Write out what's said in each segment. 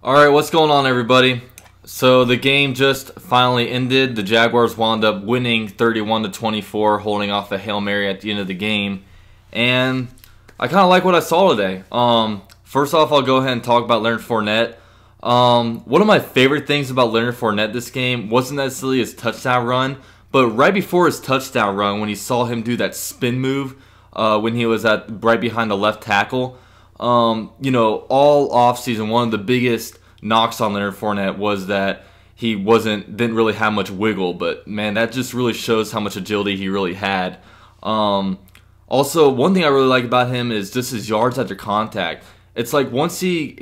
Alright, what's going on, everybody? So the game just finally ended. The Jaguars wound up winning 31-24, holding off a Hail Mary at the end of the game. And I kind of like what I saw today. First off, I'll go ahead and talk about Leonard Fournette. One of my favorite things about Leonard Fournette this game wasn't necessarily his touchdown run, but right before his touchdown run, when you saw him do that spin move when he was right behind the left tackle. All offseason, one of the biggest knocks on Leonard Fournette was that he didn't really have much wiggle, but man, that just really shows how much agility he really had. Also, one thing I really like about him is just his yards after contact. It's like once the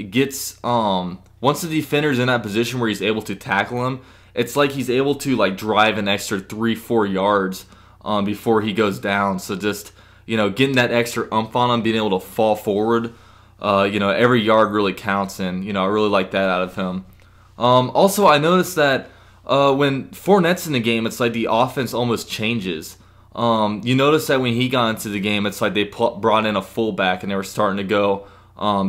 defender's in that position where he's able to tackle him, it's like he's able to drive an extra 3-4 yards before he goes down. So just getting that extra oomph on him, being able to fall forward. Every yard really counts, and I really like that out of him. Also, I noticed that when Fournette's in the game, it's like the offense almost changes. You notice that when he got into the game, it's like they brought in a fullback and they were starting to go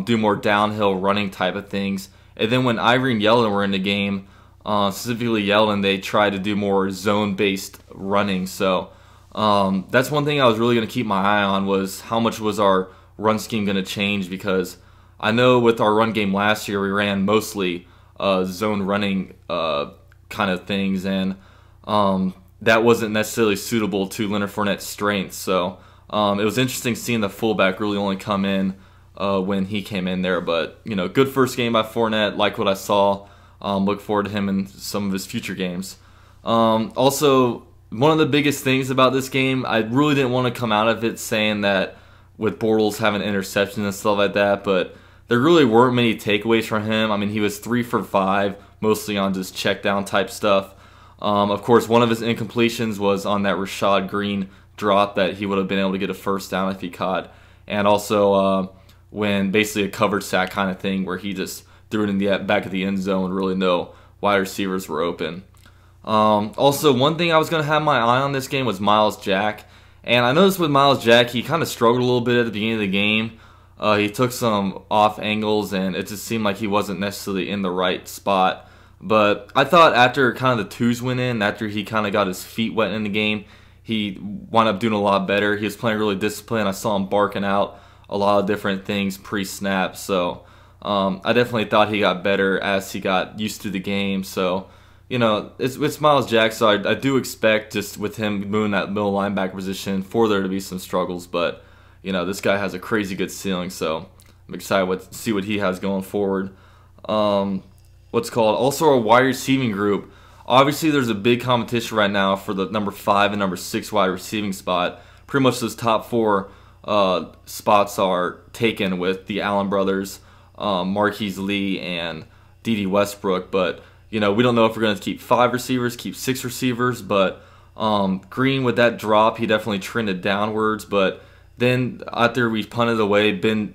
do more downhill running type of things. And then when Ivory and Yeldon were in the game, specifically Yeldon, they tried to do more zone-based running. So that's one thing I was really going to keep my eye on, was how much was our run scheme going to change, because I know with our run game last year we ran mostly zone running kind of things, and that wasn't necessarily suitable to Leonard Fournette's strengths. So it was interesting seeing the fullback really only come in when he came in there. But good first game by Fournette. Like what I saw. Look forward to him in some of his future games. Also, one of the biggest things about this game, I really didn't want to come out of it saying that with Bortles having interceptions and stuff like that, but there really weren't many takeaways from him. I mean, he was 3 for 5, mostly on just check down type stuff. Of course, one of his incompletions was on that Rashad Green drop that he would have been able to get a first down if he caught, and also when basically a covered sack kind of thing where he just threw it in the back of the end zone, really no wide receivers were open. Also, one thing I was going to have my eye on this game was Myles Jack. And I noticed with Myles Jack, he kind of struggled a little bit at the beginning of the game. He took some off angles, and it just seemed like he wasn't necessarily in the right spot. But I thought after kind of the twos went in, after he kind of got his feet wet in the game, he wound up doing a lot better. He was playing really disciplined. I saw him barking out a lot of different things pre-snap. So I definitely thought he got better as he got used to the game. So it's Myles Jack, so I do expect, just with him moving that middle linebacker position, for there to be some struggles. But this guy has a crazy good ceiling, so I'm excited to see what he has going forward. Also our wide receiving group. Obviously, there's a big competition right now for the number 5 and number 6 wide receiving spot. Pretty much those top 4 spots are taken with the Allen brothers, Marquise Lee, and D.D. Westbrook, but we don't know if we're going to keep 5 receivers, keep 6 receivers, but Green, with that drop, he definitely trended downwards. But then after we punted away, Ben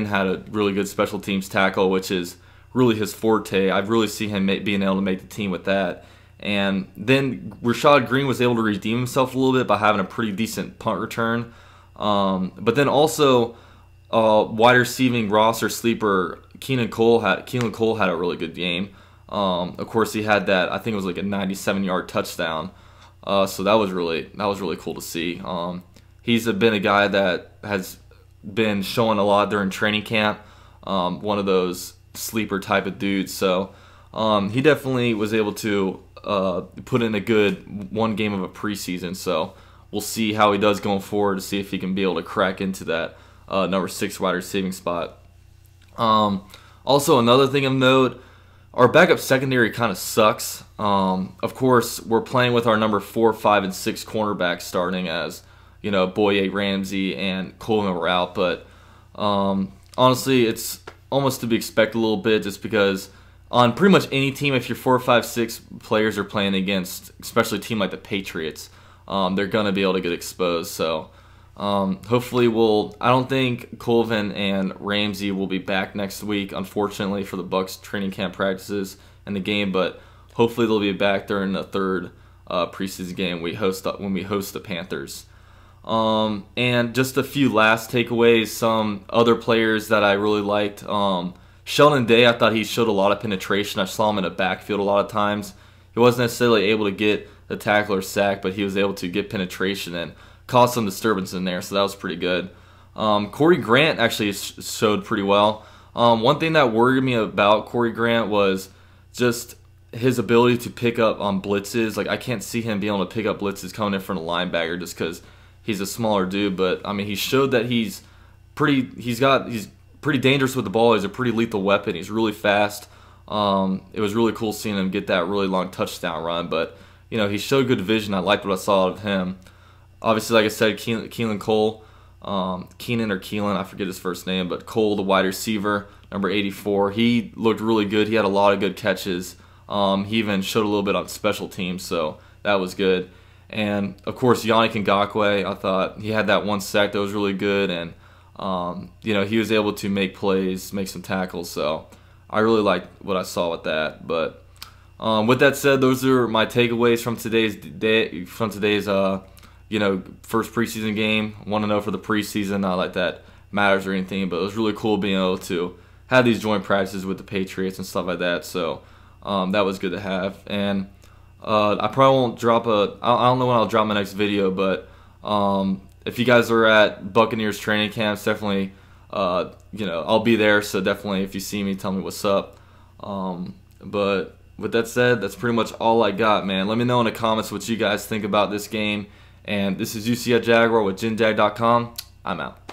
had a really good special teams tackle, which is really his forte. I've really seen him being able to make the team with that. And then Rashad Green was able to redeem himself a little bit by having a pretty decent punt return. But then also wide receiving roster sleeper Keelan Cole had a really good game. Of course, he had that, I think it was like a 97-yard touchdown. So that was really cool to see. He's been a guy that has been showing a lot during training camp. One of those sleeper type of dudes. So he definitely was able to put in a good one game of a preseason. So we'll see how he does going forward, to see if he can be able to crack into that number 6 wide receiving spot. Also, another thing of note, our backup secondary kind of sucks. Of course, we're playing with our number 4, 5, and 6 cornerbacks starting, as Boye, Ramsey, and Coleman were out. But honestly, it's almost to be expected a little bit, just because on pretty much any team, if your 4, 5, 6 players are playing against, especially a team like the Patriots, they're going to be able to get exposed. So hopefully I don't think Colvin and Ramsey will be back next week, unfortunately, for the Bucs training camp practices and the game, but hopefully they'll be back during the 3rd preseason game when we host the Panthers. And just a few last takeaways, some other players that I really liked. Sheldon Day, I thought he showed a lot of penetration. I saw him in the backfield a lot of times. He wasn't necessarily able to get the tackle or sack, but he was able to get penetration and cause some disturbance in there, so that was pretty good. Corey Grant actually showed pretty well. One thing that worried me about Corey Grant was just his ability to pick up on blitzes. Like, I can't see him being able to pick up blitzes coming in front of linebacker just because he's a smaller dude. But I mean, he showed that he's pretty dangerous with the ball. He's a pretty lethal weapon. He's really fast. It was really cool seeing him get that really long touchdown run. But you know, he showed good vision. I liked what I saw of him. Obviously, like I said, Keelan Cole, Keenan or Keelan, I forget his first name, but Cole, the wide receiver, number 84, he looked really good. He had a lot of good catches. He even showed a little bit on special teams, so that was good. And of course, Yannick Ngakoue, I thought he had that one sack that was really good, and you know, he was able to make plays, make some tackles. So I really liked what I saw with that. But with that said, those are my takeaways from today's you know, first preseason game. 1-0 for the preseason. Not like that matters or anything, but it was really cool being able to have these joint practices with the Patriots and stuff like that. So that was good to have. And I probably won't drop I don't know when I'll drop my next video, but if you guys are at Buccaneers training camps, definitely, you know, I'll be there. So definitely, if you see me, tell me what's up. But with that said, that's pretty much all I got, man. Let me know in the comments what you guys think about this game. And this is UC at Jaguar with JinJag.com. I'm out.